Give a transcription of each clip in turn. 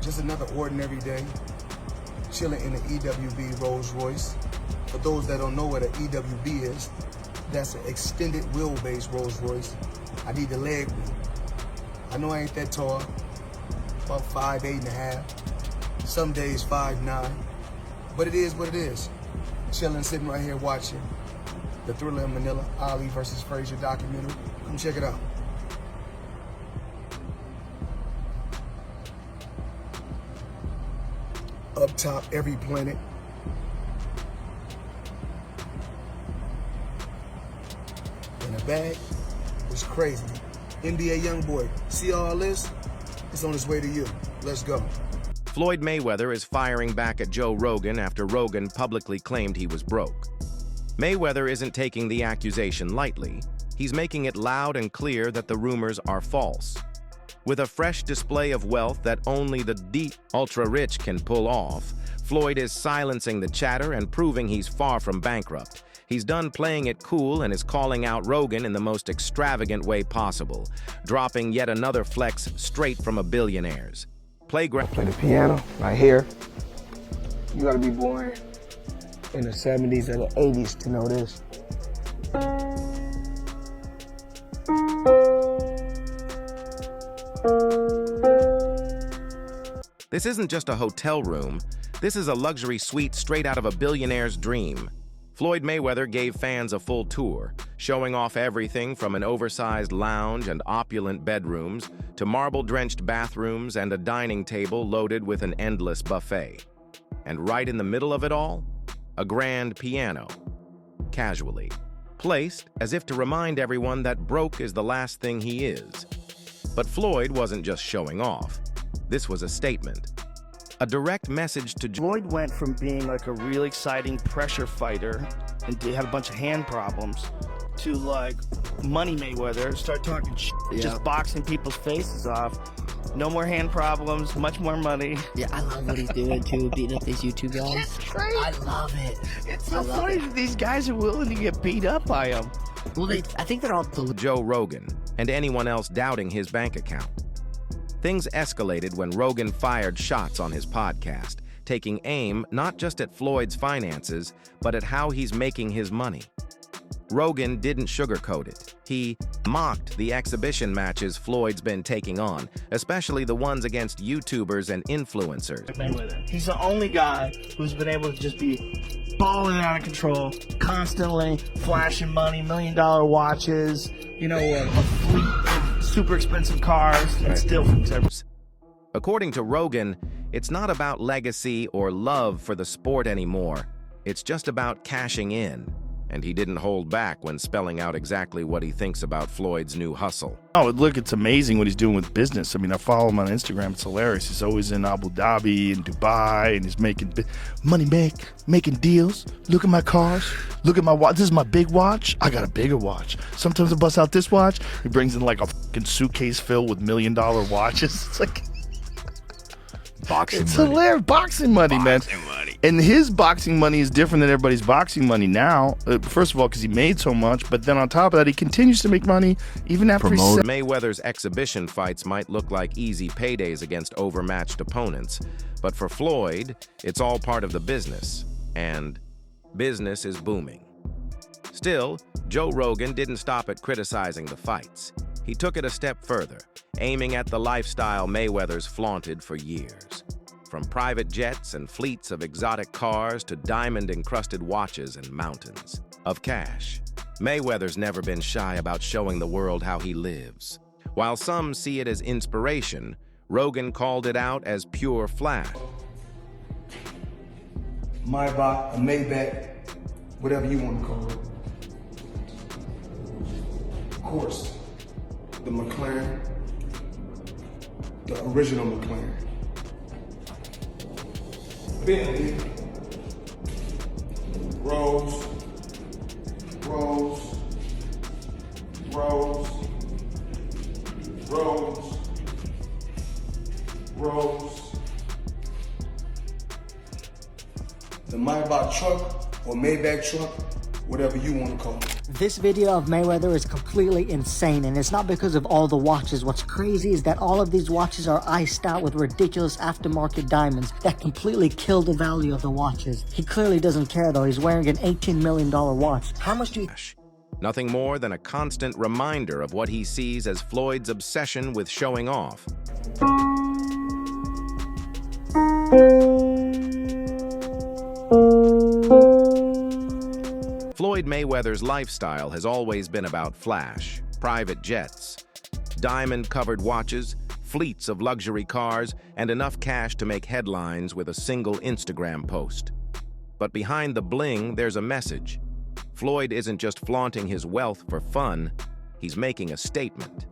Just another ordinary day, chilling in the EWB Rolls Royce. For those that don't know what an EWB is, that's an extended wheelbase Rolls Royce. I need the leg room. I know I ain't that tall, about 5'8.5". Some days 5'9", but it is what it is. Chilling, sitting right here watching the Thriller in Manila, Ali versus Frazier documentary. Come check it out. Up top, every planet. In the bag, it's crazy. NBA YoungBoy, see all this? It's on its way to you. Let's go. Floyd Mayweather is firing back at Joe Rogan after Rogan publicly claimed he was broke. Mayweather isn't taking the accusation lightly. He's making it loud and clear that the rumors are false. With a fresh display of wealth that only the deep, ultra-rich can pull off, Floyd is silencing the chatter and proving he's far from bankrupt. He's done playing it cool and is calling out Rogan in the most extravagant way possible, dropping yet another flex straight from a billionaire's. Playground. Play the piano right here. You gotta be born in the 70s or the 80s to know this. This isn't just a hotel room. This is a luxury suite straight out of a billionaire's dream. Floyd Mayweather gave fans a full tour, showing off everything from an oversized lounge and opulent bedrooms to marble-drenched bathrooms and a dining table loaded with an endless buffet. And right in the middle of it all, a grand piano, casually placed as if to remind everyone that broke is the last thing he is. But Floyd wasn't just showing off. This was a statement. A direct message to Floyd went from being like a really exciting pressure fighter and had a bunch of hand problems to like Money Mayweather, start talking shit, just boxing people's faces off. No more hand problems, much more money. Yeah, I love what he's doing too, beating up these YouTube guys. It's great. I love it. It's so funny that these guys are willing to get beat up by him. Well, I think they're all Joe Rogan and anyone else doubting his bank account. Things escalated when Rogan fired shots on his podcast, taking aim not just at Floyd's finances, but at how he's making his money. Rogan didn't sugarcoat it. He mocked the exhibition matches Floyd's been taking on, especially the ones against YouTubers and influencers. Mayweather. He's the only guy who's been able to just be balling out of control, constantly flashing money, $1 million watches, you know, a fleet of super expensive cars, and still from service. According to Rogan, it's not about legacy or love for the sport anymore. It's just about cashing in. And he didn't hold back when spelling out exactly what he thinks about Floyd's new hustle. Oh, look, it's amazing what he's doing with business. I mean, I follow him on Instagram. It's hilarious. He's always in Abu Dhabi and Dubai, and he's making money, making deals. Look at my cars. Look at my watch. This is my big watch. I got a bigger watch. Sometimes I bust out this watch. He brings in like a fucking suitcase filled with $1 million watches. It's like... Boxing it's money. hilarious. Boxing money, man. And his boxing money is different than everybody's boxing money now. First of all, because he made so much, but then on top of that, he continues to make money even after Mayweather's exhibition fights might look like easy paydays against overmatched opponents, but for Floyd, it's all part of the business, and business is booming. Still, Joe Rogan didn't stop at criticizing the fights. He took it a step further, aiming at the lifestyle Mayweather's flaunted for years. From private jets and fleets of exotic cars to diamond-encrusted watches and mountains of cash, Mayweather's never been shy about showing the world how he lives. While some see it as inspiration, Rogan called it out as pure flash. Maybach, a Maybach, whatever you want to call it. Of course, the McLaren, the original McLaren. Bentley, Rolls, Rolls, Rolls, Rolls, Rolls. The Maybach truck or Maybach truck whatever you want to call it. This video of Mayweather is completely insane, and it's not because of all the watches. What's crazy is that all of these watches are iced out with ridiculous aftermarket diamonds that completely kill the value of the watches. He clearly doesn't care though. He's wearing an $18 million watch. How much do you... Nothing more than a constant reminder of what he sees as Floyd's obsession with showing off. Floyd Mayweather's lifestyle has always been about flash, private jets, diamond-covered watches, fleets of luxury cars, and enough cash to make headlines with a single Instagram post. But behind the bling, there's a message. Floyd isn't just flaunting his wealth for fun, he's making a statement.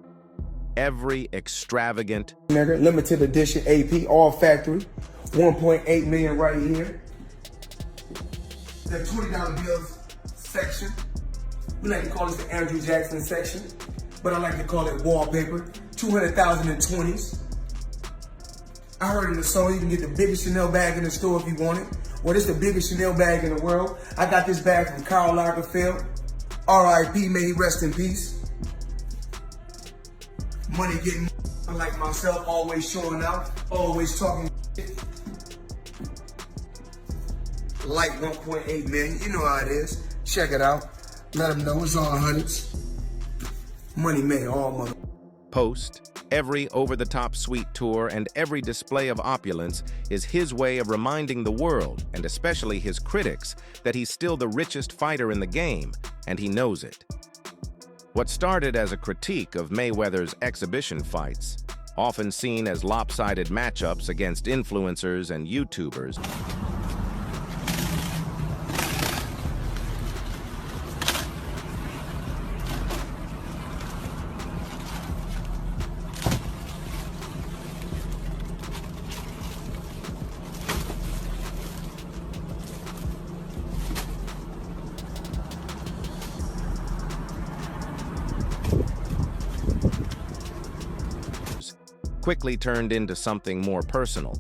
Every extravagant, Limited edition AP, all factory, 1.8 million right here. The $20 bills section. We like to call this the Andrew Jackson section, but I like to call it wallpaper. 200,000 in 20s. I heard in the song you can get the biggest Chanel bag in the store if you want it. Well, this is the biggest Chanel bag in the world. I got this bag from Karl Lagerfeld. R.I.P. May he rest in peace. Money getting like myself, always showing out, always talking shit. Like 1.8 million, you know how it is. Check it out. Let them know it's all hundreds. Money made, all money. post, every over-the-top suite tour, and every display of opulence is his way of reminding the world, and especially his critics, that he's still the richest fighter in the game, and he knows it. What started as a critique of Mayweather's exhibition fights, often seen as lopsided matchups against influencers and YouTubers, quickly turned into something more personal.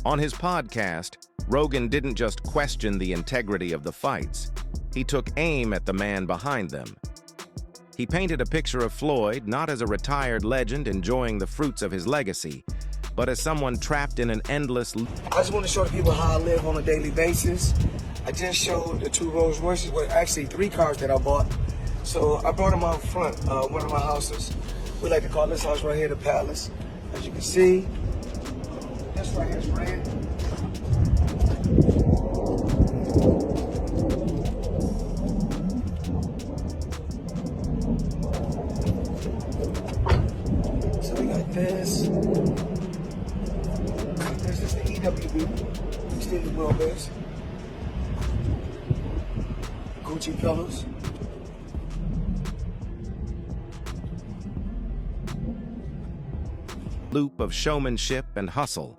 On his podcast, Rogan didn't just question the integrity of the fights, he took aim at the man behind them. He painted a picture of Floyd not as a retired legend enjoying the fruits of his legacy, but as someone trapped in an endless... I just want to show the people how I live on a daily basis. I just showed the 2 Rolls Royces, well, actually 3 cars that I bought. So I brought them out front, one of my houses. We like to call this house right here the Palace. As you can see, this right here is red. So we got this. This is the EWB, extended wheelbase. Gucci pillows. Loop of showmanship and hustle.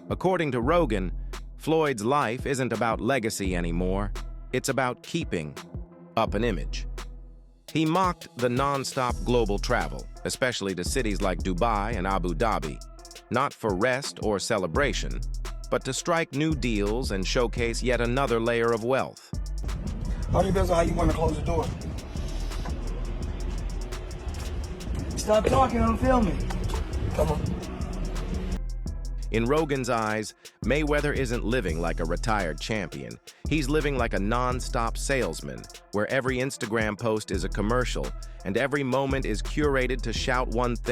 According to Rogan, Floyd's life isn't about legacy anymore, it's about keeping up an image. He mocked the non-stop global travel, especially to cities like Dubai and Abu Dhabi, not for rest or celebration, but to strike new deals and showcase yet another layer of wealth. All depends on how you want to close the door. Stop talking, I'm filming. Come on. In Rogan's eyes, Mayweather isn't living like a retired champion. He's living like a non-stop salesman, where every Instagram post is a commercial, and every moment is curated to shout one thing.